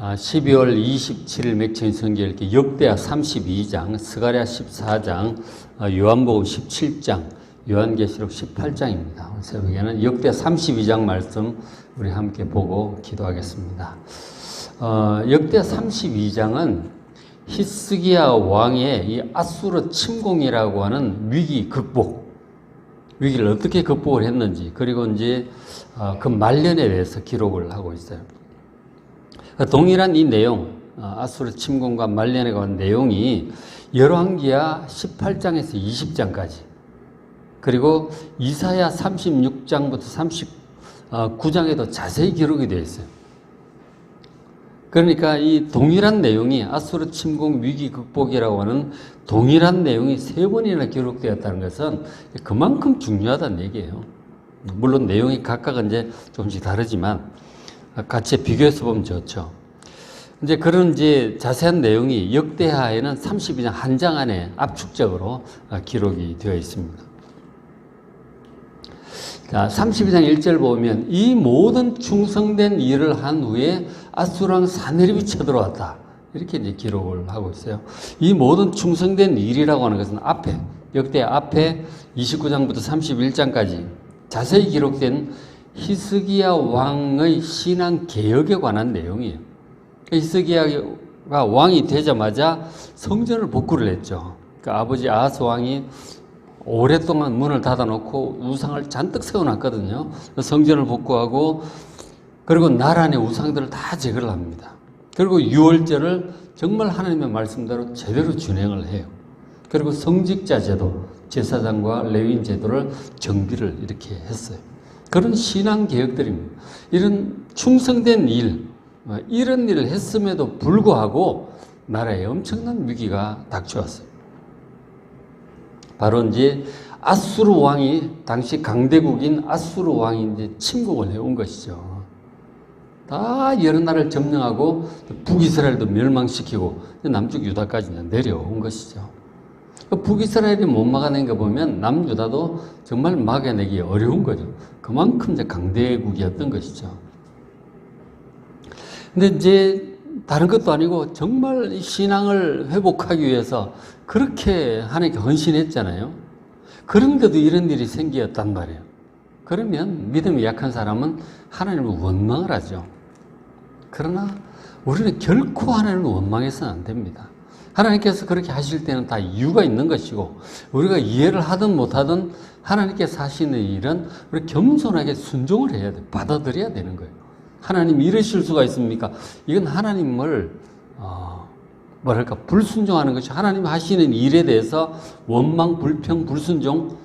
12월 27일 맥주인 성경읽기 역대하 32장, 스가랴 14장, 요한복음 17장, 요한계시록 18장입니다. 새벽에는 역대 32장 말씀 우리 함께 보고 기도하겠습니다. 역대 32장은 히스기야 왕의 이 아수르 침공이라고 하는 위기 극복, 위기를 어떻게 극복을 했는지, 그리고 이제 그 말년에 대해서 기록을 하고 있어요. 동일한 이 내용, 아수르 침공과 말년에 관한 내용이 열왕기하 18장에서 20장까지, 그리고 이사야 36장부터 39장에도 자세히 기록이 되어 있어요. 그러니까 이 동일한 내용이 아수르 침공 위기 극복이라고 하는 동일한 내용이 3번이나 기록되었다는 것은 그만큼 중요하다는 얘기예요. 물론 내용이 각각은 이제 조금씩 다르지만 같이 비교해서 보면 좋죠. 이제 그런 이제 자세한 내용이 역대하에는 32장 한 장 안에 압축적으로 기록이 되어 있습니다. 자, 32장 1절 보면 이 모든 충성된 일을 한 후에 아수르 왕 사네립이 쳐들어왔다. 이렇게 이제 기록을 하고 있어요. 이 모든 충성된 일이라고 하는 것은 앞에, 역대 앞에 29장부터 31장까지 자세히 기록된 히스기야 왕의 신앙 개혁에 관한 내용이에요. 히스기야가 왕이 되자마자 성전을 복구를 했죠. 그러니까 아버지 아하스 왕이 오랫동안 문을 닫아놓고 우상을 잔뜩 세워놨거든요. 성전을 복구하고, 그리고 나라 안의 우상들을 다 제거를 합니다. 그리고 유월절을 정말 하나님의 말씀대로 제대로 준행을 해요. 그리고 성직자 제도, 제사장과 레위인 제도를 정비를 이렇게 했어요. 그런 신앙 개혁들입니다. 이런 충성된 일, 이런 일을 했음에도 불구하고 나라에 엄청난 위기가 닥쳐왔어요. 바로 이제 아수르 왕이, 당시 강대국인 아수르 왕이 이제 침공을 해온 것이죠. 다 여러 나라를 점령하고 북이스라엘도 멸망시키고 남쪽 유다까지 내려온 것이죠. 북이스라엘이 못 막아낸 거 보면 남유다도 정말 막아내기 어려운 거죠. 그만큼 이제 강대국이었던 것이죠. 근데 이제 다른 것도 아니고 정말 신앙을 회복하기 위해서 그렇게 하나님께 헌신했잖아요. 그런데도 이런 일이 생겼단 말이에요. 그러면 믿음이 약한 사람은 하나님을 원망을 하죠. 그러나 우리는 결코 하나님을 원망해서는 안 됩니다. 하나님께서 그렇게 하실 때는 다 이유가 있는 것이고, 우리가 이해를 하든 못하든 하나님께서 하시는 일은 우리 겸손하게 순종을 해야 돼요. 받아들여야 되는 거예요. 하나님 이러실 수가 있습니까? 이건 하나님을 불순종하는 것이, 하나님 하시는 일에 대해서 원망, 불평, 불순종,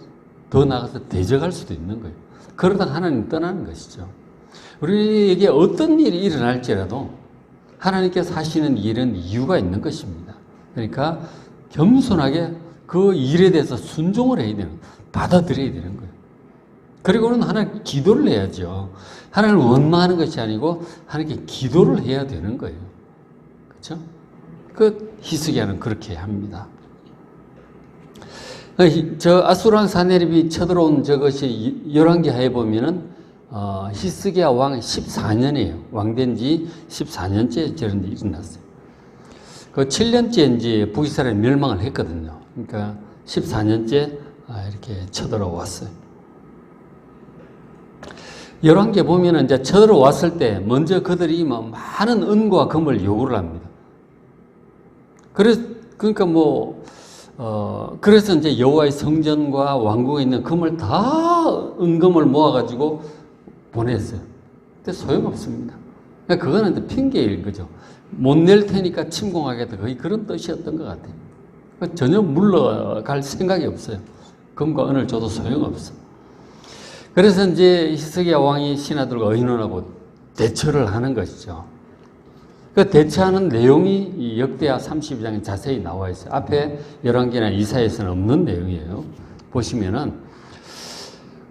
더 나아가서 대적할 수도 있는 거예요. 그러다가 하나님 떠나는 것이죠. 우리에게 어떤 일이 일어날지라도 하나님께서 하시는 일은 이유가 있는 것입니다. 그러니까 겸손하게 그 일에 대해서 순종을 해야 되는, 받아들여야 되는 거예요. 그리고는 하나님 기도를 해야죠. 하나님을 원망하는 것이 아니고 하나님께 기도를 해야 되는 거예요. 그렇죠? 그 히스기야는 그렇게 합니다. 저 아수르 왕 사네립이 쳐들어온 저것이 열왕기하에 보면은 히스기야 왕 14년이에요. 왕된 지 14년째 저런 일이 일어났어요. 그 7년째 이제 북이스라엘 멸망을 했거든요. 그러니까 14년째 이렇게 쳐들어왔어요. 열왕기에 보면은 이제 쳐들어왔을 때 먼저 그들이 많은 은과 금을 요구를 합니다. 그래서 이제 여호와의 성전과 왕궁에 있는 금을 다 은금을 모아가지고 보냈어요. 근데 소용없습니다. 그거는 핑계일 거죠. 못 낼 테니까 침공하겠다. 거의 그런 뜻이었던 것 같아요. 전혀 물러갈 생각이 없어요. 금과 은을 줘도 소용없어. 그래서 이제 히스기야 왕이 신하들과 의논하고 대처를 하는 것이죠. 그 대처하는 내용이 이 역대하 32장에 자세히 나와 있어요. 앞에 열왕기나 이사야에서는 없는 내용이에요. 보시면은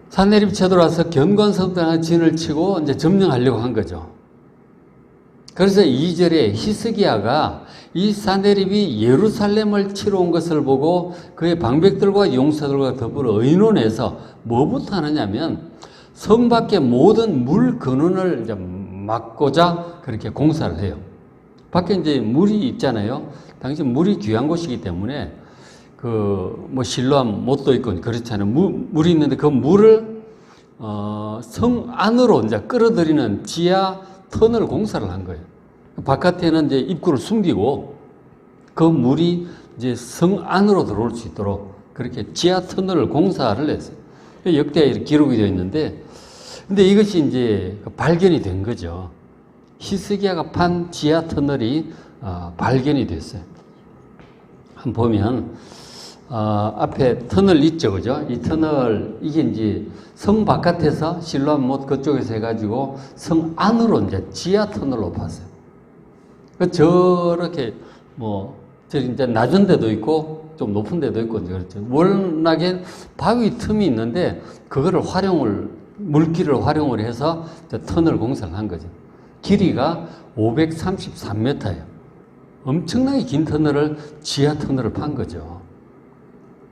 사네립이 쳐들어와서 견고한 진을 치고 이제 점령하려고 한 거죠. 그래서 2절에 히스기야가 이 사네립이 예루살렘을 치러 온 것을 보고 그의 방백들과 용사들과 더불어 의논해서 뭐부터 하느냐면 성 밖의 모든 물 근원을 이제 막고자 그렇게 공사를 해요. 밖에 이제 물이 있잖아요. 당시 물이 귀한 곳이기 때문에 뭐 실로암 못도 있고 그렇잖아요. 물이 있는데 그 물을 성 안으로 이제 끌어들이는 지하 터널 공사를 한 거예요. 바깥에는 이제 입구를 숨기고 그 물이 이제 성 안으로 들어올 수 있도록 그렇게 지하 터널을 공사를 했어요. 역대 기록이 되어 있는데, 근데 이것이 이제 발견이 된 거죠. 히스기야가 판 지하 터널이 발견이 됐어요. 한번 보면 앞에 터널 있죠, 그죠? 이 터널 이게 이제 성 바깥에서 실로암 못 그쪽에서 해가지고 성 안으로 이제 지하 터널로 봤어요. 저렇게 저기 이제 낮은 데도 있고 좀 높은 데도 있고 이제 그렇죠. 워낙에 바위 틈이 있는데 그거를 물길을 활용을 해서 터널 공사를 한 거죠. 길이가 533m예요. 엄청나게 긴 터널을 지하 터널을 판 거죠.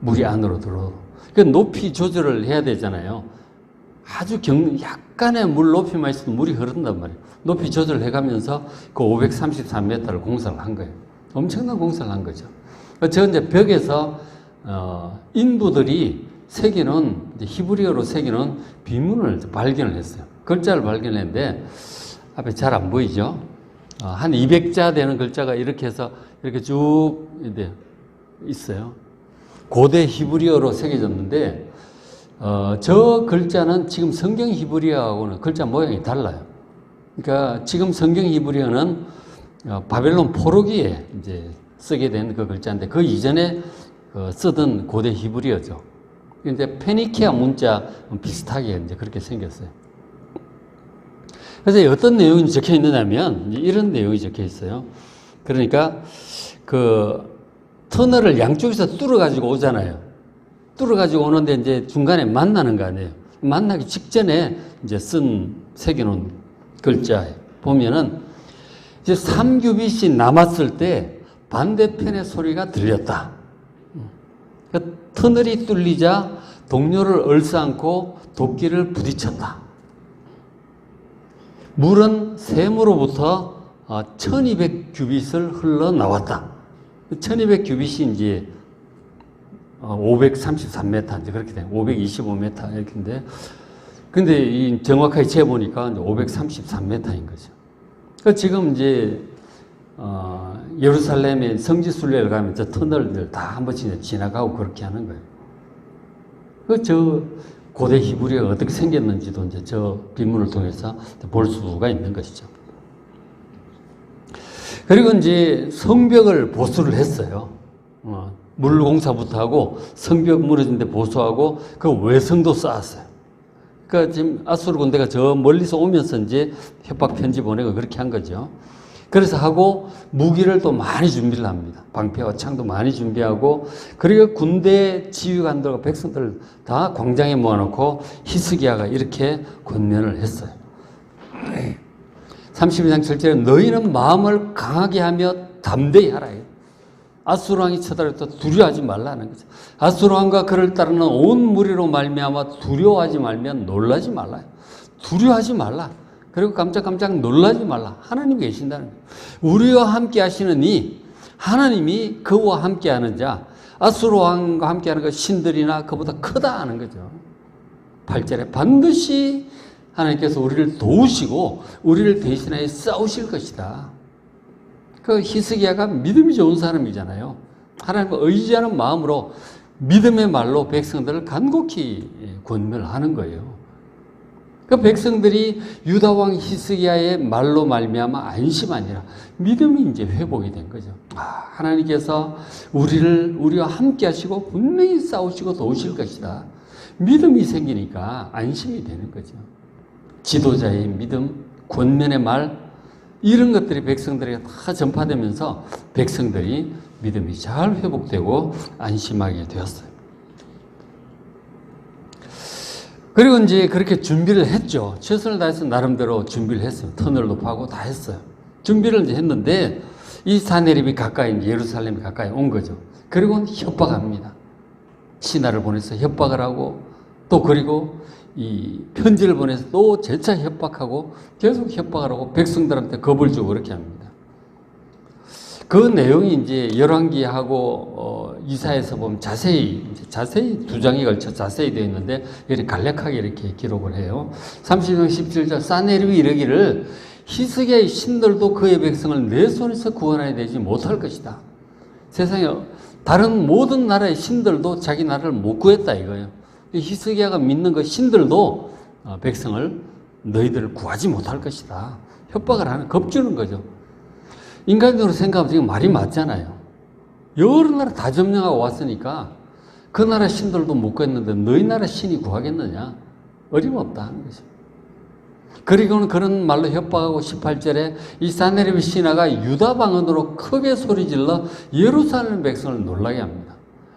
물이 안으로 들어오고. 그 높이 조절을 해야 되잖아요. 아주 약간의 물 높이만 있어도 물이 흐른단 말이에요. 높이 조절을 해가면서 그 533m를 공사를 한 거예요. 엄청난 공사를 한 거죠. 저 이제 벽에서 인부들이 새기는 히브리어로 새기는 비문을 발견을 했어요. 글자를 발견했는데 앞에 잘 안 보이죠? 한 200자 되는 글자가 이렇게 해서 이렇게 쭉 있어요. 고대 히브리어로 새겨졌는데 저 글자는 지금 성경 히브리어하고는 글자 모양이 달라요. 그러니까 지금 성경 히브리어는 바벨론 포로기에 이제 쓰게 된 그 글자인데 그 이전에 쓰던 고대 히브리어죠. 근데 페니키아 문자 비슷하게 이제 그렇게 생겼어요. 그래서 어떤 내용이 적혀 있느냐면 이런 내용이 적혀 있어요. 그러니까 그 터널을 양쪽에서 뚫어가지고 오잖아요. 뚫어가지고 오는데 이제 중간에 만나는 거 아니에요. 만나기 직전에 이제 새겨놓은 글자에 보면은 이제 3규빗이 남았을 때 반대편의 소리가 들렸다. 그러니까 터널이 뚫리자 동료를 얼싸안고 도끼를 부딪혔다. 물은 샘으로부터 1200규빗을 흘러나왔다. 1200규빗이 이제 533m, 이제 그렇게 돼. 525m 이렇게인데. 근데 이 정확하게 재보니까 533m인 거죠. 그 지금 이제, 예루살렘에 성지순례를 가면 저 터널들 다 한 번씩 지나가고 그렇게 하는 거예요. 저 고대 히브리어가 어떻게 생겼는지도 이제 저 빈문을 통해서 볼 수가 있는 것이죠. 그리고 이제 성벽을 보수를 했어요. 물공사부터 하고 성벽 무너진 데 보수하고 그 외성도 쌓았어요. 그러니까 지금 아수르 군대가 저 멀리서 오면서 이제 협박 편지 보내고 그렇게 한 거죠. 그래서 하고 무기를 또 많이 준비를 합니다. 방패와 창도 많이 준비하고 그리고 군대 지휘관들과 백성들을 다 광장에 모아놓고 히스기야가 이렇게 권면을 했어요. 32장 7절에 너희는 마음을 강하게 하며 담대히 하라. 아수르 왕이 쳐들어도 두려워하지 말라는 거죠. 아수르 왕과 그를 따르는 온 무리로 말미암아 두려워하지 말면 놀라지 말라. 두려워하지 말라. 그리고 깜짝깜짝 놀라지 말라. 하나님이 계신다는 거예요. 우리와 함께 하시는 하나님이 그와 함께 하는 자, 아수르 왕과 함께 하는 것 신들이나 그보다 크다 하는 거죠. 8절에 반드시 하나님께서 우리를 도우시고 우리를 대신하여 싸우실 것이다. 그 히스기야가 믿음이 좋은 사람이잖아요. 하나님을 의지하는 마음으로 믿음의 말로 백성들을 간곡히 권면을 하는 거예요. 그 백성들이 유다 왕 히스기야의 말로 말미암아 안심하니라. 믿음이 이제 회복이 된 거죠. 하나님께서 우리와 함께 하시고 분명히 싸우시고 도우실 것이다. 믿음이 생기니까 안심이 되는 거죠. 지도자의 믿음, 권면의 말, 이런 것들이 백성들에게 다 전파되면서 백성들이 믿음이 잘 회복되고 안심하게 되었어요. 그리고 이제 그렇게 준비를 했죠. 최선을 다해서 나름대로 준비를 했어요. 터널도 파고 다 했어요. 준비를 이제 했는데 이 사네립이 가까이, 예루살렘이 가까이 온 거죠. 그리고 협박합니다. 신하를 보내서 협박을 하고 또 그리고 이 편지를 보내서 또 재차 협박하고 계속 협박을 하고 백성들한테 겁을 주고 그렇게 합니다. 그 내용이 이제 열왕기하고 이사야에서 보면 자세히 2장에 걸쳐 자세히 되어 있는데 이렇게 간략하게 이렇게 기록을 해요. 30장 17절 사네립이 이르기를 히스기야의 신들도 그의 백성을 내 손에서 구원하여 되지 못할 것이다. 세상에 다른 모든 나라의 신들도 자기 나라를 못 구했다 이거예요. 히스기야가 믿는 그 신들도 백성을 너희들을 구하지 못할 것이다. 협박을 하는, 겁주는 거죠. 인간적으로 생각하면 지금 말이 맞잖아요. 여러 나라 다 점령하고 왔으니까 그 나라 신들도 못 구했는데 너희 나라 신이 구하겠느냐? 어림없다 하는 거죠. 그리고는 그런 말로 협박하고 18절에 이 사네립의 신하가 유다 방언으로 크게 소리질러 예루살렘 백성을 놀라게 합니다.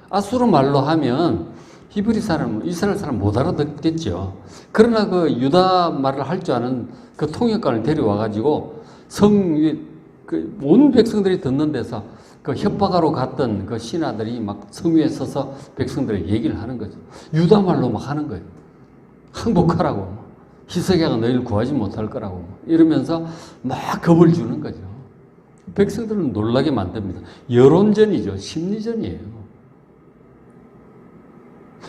아수르 말로 하면 히브리 사람, 이스라엘 사람 못 알아듣겠죠. 그러나 그 유다 말을 할 줄 아는 그 통역관을 데려와가지고 성 위에 온 백성들이 듣는 데서 그 협박하러 갔던 그 신하들이 막 성 위에 서서 백성들에게 얘기를 하는 거죠. 유다 말로 막 하는 거예요. 항복하라고. 히스기야가 너희를 구하지 못할 거라고 이러면서 막 겁을 주는 거죠. 백성들은 놀라게 만듭니다. 여론전이죠. 심리전이에요.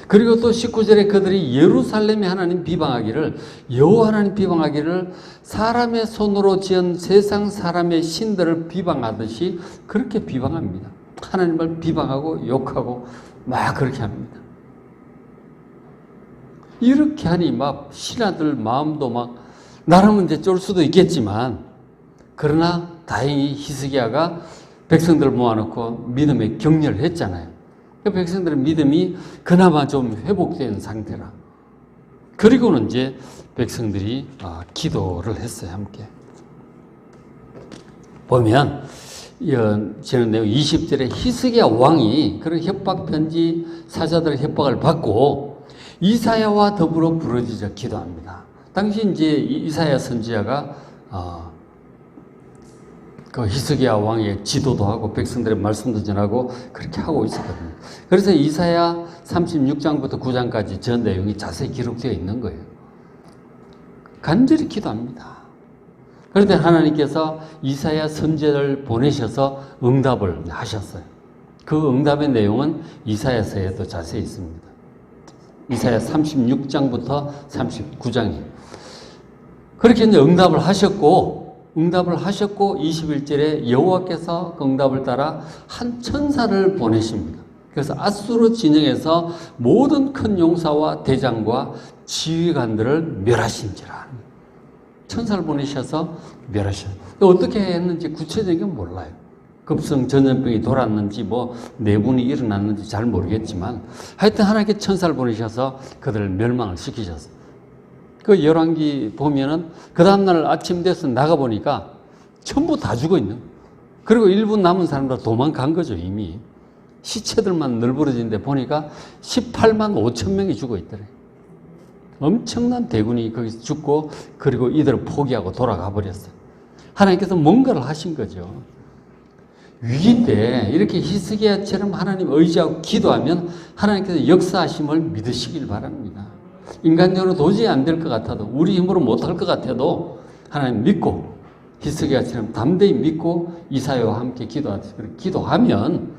그리고 또 19절에 그들이 예루살렘의 하나님 비방하기를, 여호와 하나님 비방하기를 사람의 손으로 지은 세상 사람의 신들을 비방하듯이 그렇게 비방합니다. 하나님을 비방하고 욕하고 막 그렇게 합니다. 이렇게 하니 막 신하들 마음도 막 나라면 이제 쫄 수도 있겠지만, 그러나 다행히 히스기야가 백성들을 모아놓고 믿음에 격려를 했잖아요. 백성들의 믿음이 그나마 좀 회복된 상태라. 그리고는 이제 백성들이 기도를 했어요. 함께 보면 저는 내용 20절에 히스기야 왕이 그런 협박 편지 사자들의 협박을 받고 이사야와 더불어 부르짖어 기도합니다. 당시 이제 이사야 선지자가 그 히스기야 왕의 지도도 하고 백성들의 말씀도 전하고 그렇게 하고 있었거든요. 그래서 이사야 36장부터 9장까지 전 내용이 자세히 기록되어 있는 거예요. 간절히 기도합니다. 그런데 하나님께서 이사야 선지자를 보내셔서 응답을 하셨어요. 그 응답의 내용은 이사야서에도 자세히 있습니다. 이사야 36장부터 39장이에요. 그렇게 이제 응답을 하셨고 21절에 여호와께서 그 응답을 따라 한 천사를 보내십니다. 그래서 아수르 진영에서 모든 큰 용사와 대장과 지휘관들을 멸하신지라. 천사를 보내셔서 멸하셨어요. 어떻게 했는지 구체적인 건 몰라요. 급성 전염병이 돌았는지 뭐 내분이 일어났는지 잘 모르겠지만 하여튼 하나님께 천사를 보내셔서 그들을 멸망을 시키셨어요. 그 열왕기 보면은 그 다음날 아침 돼서 나가보니까 전부 다 죽어 있는 거예요. 그리고 일부 남은 사람들 도망간 거죠. 이미 시체들만 널브러진 데 보니까 18만 5천 명이 죽어 있더래요. 엄청난 대군이 거기서 죽고 그리고 이들을 포기하고 돌아가 버렸어요. 하나님께서 뭔가를 하신 거죠. 위기 때 이렇게 히스기야처럼 하나님 의지하고 기도하면 하나님께서 역사하심을 믿으시길 바랍니다. 인간적으로 도저히 안 될 것 같아도, 우리 힘으로 못할 것 같아도 하나님 믿고 히스기야처럼 담대히 믿고 이사야와 함께 기도하면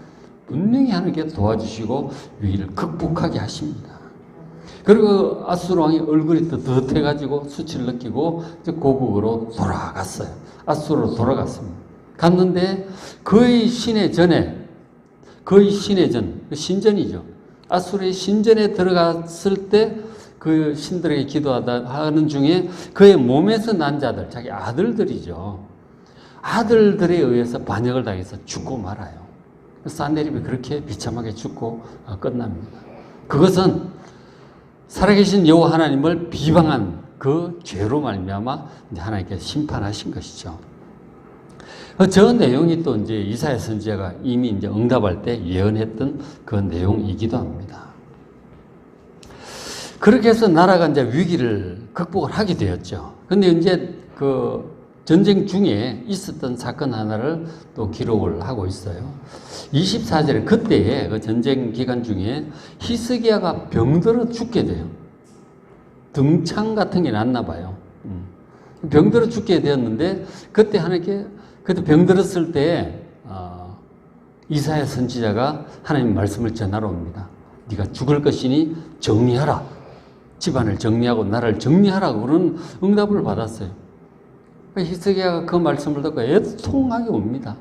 분명히 하나님께서 도와주시고 위기를 극복하게 하십니다. 그리고 아수르 왕이 얼굴이 뜨뜻해가지고 수치를 느끼고 고국으로 돌아갔어요. 아수르로 돌아갔습니다. 갔는데 거의 신해전, 신전이죠. 아수르의 신전에 들어갔을 때 그 신들에게 기도하는 중에 그의 몸에서 난 자들, 자기 아들들이죠. 아들들에 의해서 반역을 당해서 죽고 말아요. 사네립이 그렇게 비참하게 죽고 끝납니다. 그것은 살아계신 여호와 하나님을 비방한 그 죄로 말미암아 하나님께서 심판하신 것이죠. 저 내용이 또 이제 이사야 선지자가 이미 이제 응답할 때 예언했던 그 내용이기도 합니다. 그렇게 해서 나라가 이제 위기를 극복을 하게 되었죠. 근데 이제 그 전쟁 중에 있었던 사건 하나를 또 기록을 하고 있어요. 24절에 그때에 그 전쟁 기간 중에 히스기야가 병들어 죽게 돼요. 등창 같은 게 났나 봐요. 병들어 죽게 되었는데 그때 하나님께 그때 병들었을 때 이사야 선지자가 하나님 말씀을 전하러 옵니다. 네가 죽을 것이니 정리하라. 집안을 정리하고 나라를 정리하라고 그런 응답을 받았어요. 히스기야가 그 말씀을 듣고 애통하게 옵니다.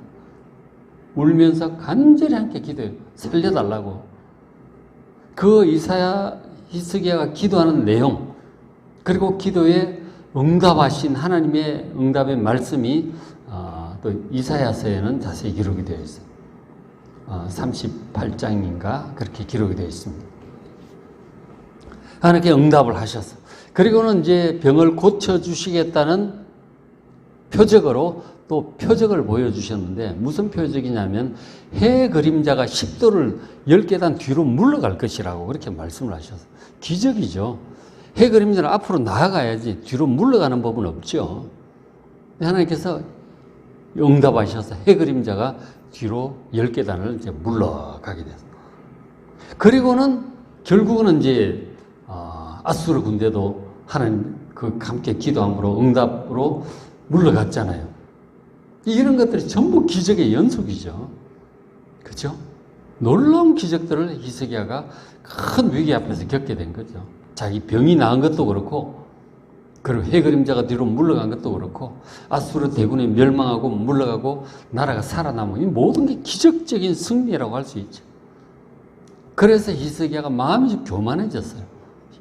울면서 간절히 함께 기도해요. 살려달라고. 그 히스기야가 기도하는 내용, 그리고 기도에 응답하신 하나님의 응답의 말씀이 또 이사야서에는 자세히 기록이 되어 있어요. 38장인가 그렇게 기록이 되어 있습니다. 하나님께 응답을 하셨어요. 그리고는 이제 병을 고쳐주시겠다는 표적으로 또 표적을 보여주셨는데, 무슨 표적이냐면 해 그림자가 10도를 10계단 뒤로 물러갈 것이라고 그렇게 말씀을 하셨어요. 기적이죠. 해 그림자는 앞으로 나아가야지 뒤로 물러가는 법은 없죠. 하나님께서 응답하셔서 해 그림자가 뒤로 10계단을 이제 물러가게 됐어요. 그리고는 결국은 이제 아수르 군대도 하나님 함께 기도함으로 응답으로 물러갔잖아요. 이런 것들이 전부 기적의 연속이죠. 그렇죠? 놀라운 기적들을 히스기야가 큰 위기 앞에서 겪게 된 거죠. 자기 병이 나은 것도 그렇고, 그리고 해 그림자가 뒤로 물러간 것도 그렇고, 아수르 대군이 멸망하고 물러가고 나라가 살아남은 이 모든 게 기적적인 승리라고 할 수 있죠. 그래서 히스기야가 마음이 교만해졌어요.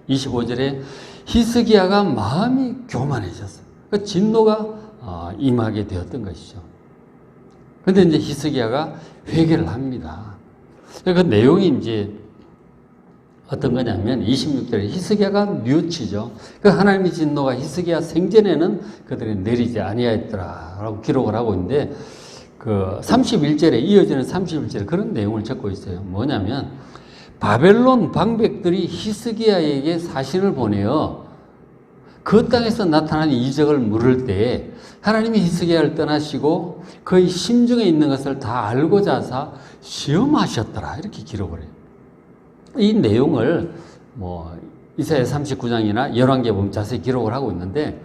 25절에 히스기야가 마음이 교만해졌어요. 그 진노가 임하게 되었던 것이죠. 그런데 이제 히스기야가 회개를 합니다. 그 내용이 이제 어떤 거냐면 26절에 히스기야가 뉘우치죠. 그 하나님의 진노가 히스기야 생전에는 그들이 내리지 아니하였더라라고 기록을 하고 있는데, 그 31절에 이어지는 31절에 그런 내용을 적고 있어요. 뭐냐면 바벨론 방백들이 히스기야에게 사신을 보내어 그 땅에서 나타난 이적을 물을 때 하나님이 히스기야를 떠나시고 그의 심중에 있는 것을 다 알고자 하사 시험하셨더라, 이렇게 기록을 해요. 이 내용을 이사야 39장이나 열왕기에 보면 자세히 기록을 하고 있는데,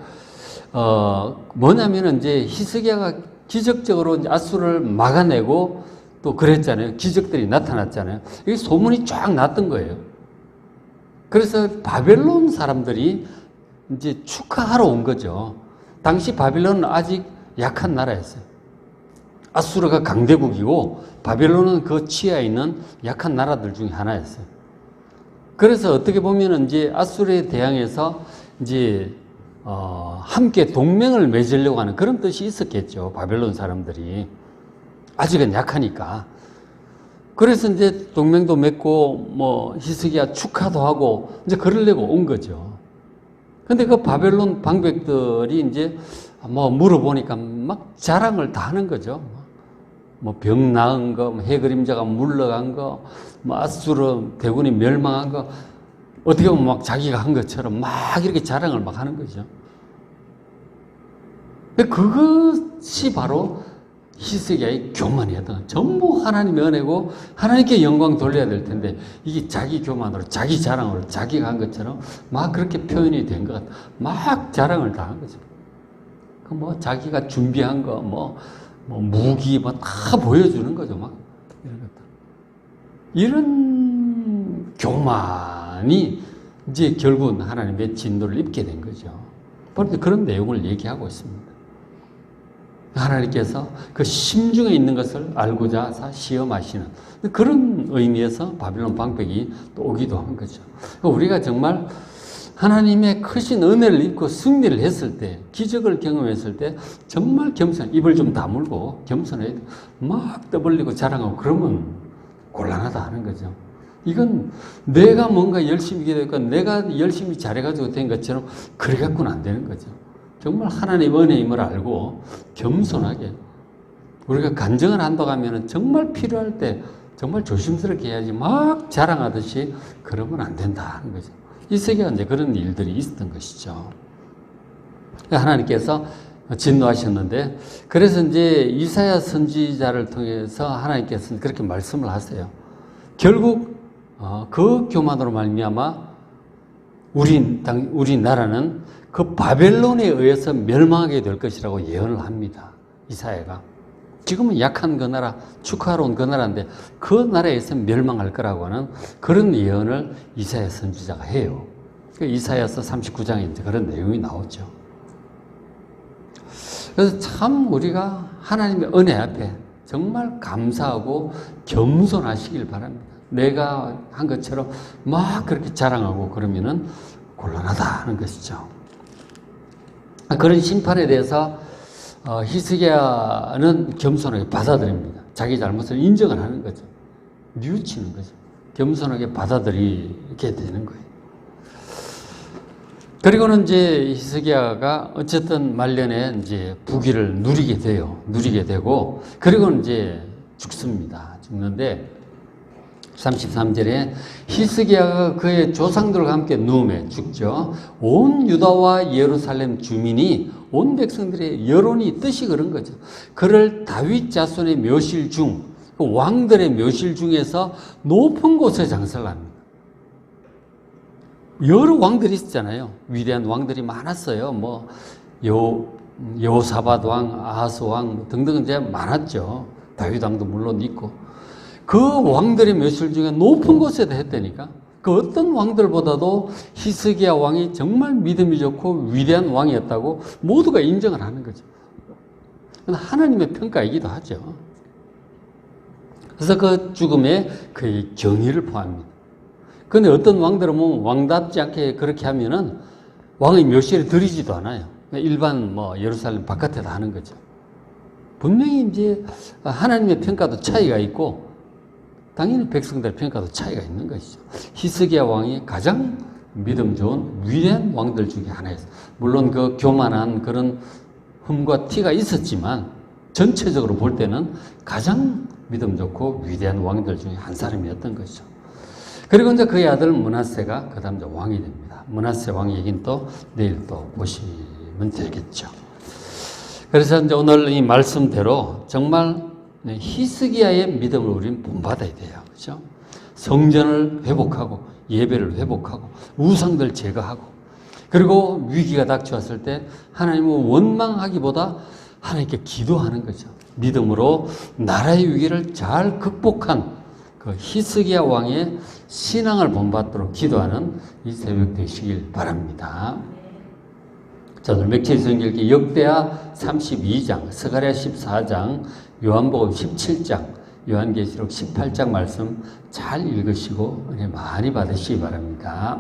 뭐냐면은 이제 히스기야가 기적적으로 이제 아수르를 막아내고 또 그랬잖아요. 기적들이 나타났잖아요. 이게 소문이 쫙 났던 거예요. 그래서 바벨론 사람들이 이제 축하하러 온 거죠. 당시 바벨론은 아직 약한 나라였어요. 아수르가 강대국이고 바벨론은 그 치하에 있는 약한 나라들 중에 하나였어요. 그래서 어떻게 보면 이제 아수르에 대항해서 이제 함께 동맹을 맺으려고 하는 그런 뜻이 있었겠죠. 바벨론 사람들이 아직은 약하니까. 그래서 이제 동맹도 맺고 히스기야 축하도 하고 이제 그러려고 온 거죠. 근데 그 바벨론 방백들이 이제 물어보니까 막 자랑을 다 하는 거죠. 병 나은 거, 해 그림자가 물러간 거, 아수르 대군이 멸망한 거, 어떻게 보면 막 자기가 한 것처럼 막 이렇게 자랑을 막 하는 거죠. 그것이 바로 히스기야의 교만이었던, 전부 하나님의 은혜고 하나님께 영광 돌려야 될 텐데 이게 자기 교만으로, 자기 자랑으로, 자기가 한 것처럼 막 그렇게 표현이 된 것 같아. 막 자랑을 다 한 거죠. 자기가 준비한 거, 무기 다 보여주는 거죠. 막 이런 것들. 이런 교만이 이제 결국은 하나님의 진노를 입게 된 거죠. 바로 그런 내용을 얘기하고 있습니다. 하나님께서 그 심중에 있는 것을 알고자 하사 시험하시는 그런 의미에서 바벨론 방백이 또 오기도 한 거죠. 우리가 정말 하나님의 크신 은혜를 입고 승리를 했을 때, 기적을 경험했을 때 정말 입을 좀 다물고 겸손해야 돼. 막 떠벌리고 자랑하고 그러면 곤란하다 하는 거죠. 이건 내가 뭔가 열심히 기도했고 내가 열심히 잘해가지고 된 것처럼 그래 갖고는 안 되는 거죠. 정말 하나님의 은혜임을 알고 겸손하게 우리가 간증을 한다고 하면 정말 필요할 때 정말 조심스럽게 해야지 막 자랑하듯이 그러면 안 된다 하는 거죠. 이 세계가 이제 그런 일들이 있었던 것이죠. 하나님께서 진노하셨는데, 그래서 이제 이사야 선지자를 통해서 하나님께서 그렇게 말씀을 하세요. 결국 그 교만으로 말미암아 우리 나라는 그 바벨론에 의해서 멸망하게 될 것이라고 예언을 합니다. 이사야가. 지금은 약한 그 나라, 축하하러 온 그 나라인데 그 나라에서 멸망할 거라고 하는 그런 예언을 이사야 선지자가 해요. 그 이사야서 39장에 이제 그런 내용이 나오죠. 그래서 참 우리가 하나님의 은혜 앞에 정말 감사하고 겸손하시길 바랍니다. 내가 한 것처럼 막 그렇게 자랑하고 그러면은 곤란하다는 것이죠. 그런 심판에 대해서 히스기야는 겸손하게 받아들입니다. 자기 잘못을 인정을 하는 거죠. 뉘우치는 거죠. 겸손하게 받아들이게 되는 거예요. 그리고는 이제 히스기야가 어쨌든 말년에 이제 부귀를 누리게 돼요. 누리게 되고, 그리고는 이제 죽습니다. 죽는데, 33절에 히스기야가 그의 조상들과 함께 누움에 죽죠. 온 유다와 예루살렘 주민이 온 백성들의 여론이 뜻이 그런 거죠. 그를 다윗 자손의 묘실 중, 그 왕들의 묘실 중에서 높은 곳에 장사를 합니다. 여러 왕들이 있었잖아요. 위대한 왕들이 많았어요. 뭐 여호사밧 왕, 아하스 왕 등등 이제 많았죠. 다윗 왕도 물론 있고. 그 왕들의 묘실 중에 높은 곳에다 했다니까. 그 어떤 왕들보다도 히스기야 왕이 정말 믿음이 좋고 위대한 왕이었다고 모두가 인정을 하는 거죠. 하나님의 평가이기도 하죠. 그래서 그 죽음에 그의 경의를 포함합니다. 그런데 어떤 왕들은 뭐 왕답지 않게 그렇게 하면은 왕의 묘실에 들이지도 않아요. 일반 예루살렘 바깥에다 하는 거죠. 분명히 이제 하나님의 평가도 차이가 있고 당연히 백성들의 평가도 차이가 있는 것이죠. 히스기야 왕이 가장 믿음 좋은 위대한 왕들 중에 하나였어요. 물론 그 교만한 그런 흠과 티가 있었지만 전체적으로 볼 때는 가장 믿음 좋고 위대한 왕들 중에 한 사람이었던 것이죠. 그리고 이제 그의 아들 므낫세가 그 다음 왕이 됩니다. 므낫세 왕 얘기는 또 내일 또 보시면 되겠죠. 그래서 이제 오늘 이 말씀대로 정말 히스기야의 믿음을 우리는 본받아야 돼요. 그렇죠? 성전을 회복하고 예배를 회복하고 우상들 제거하고 그리고 위기가 닥쳐왔을 때 하나님을 원망하기보다 하나님께 기도하는 거죠. 믿음으로 나라의 위기를 잘 극복한 그 히스기야 왕의 신앙을 본받도록 기도하는 이 새벽 되시길 바랍니다. 자, 오늘 며칠 성경 읽기 역대하 32장, 스가랴 14장, 요한복음 17장, 요한계시록 18장 말씀 잘 읽으시고 은혜 많이 받으시기 바랍니다.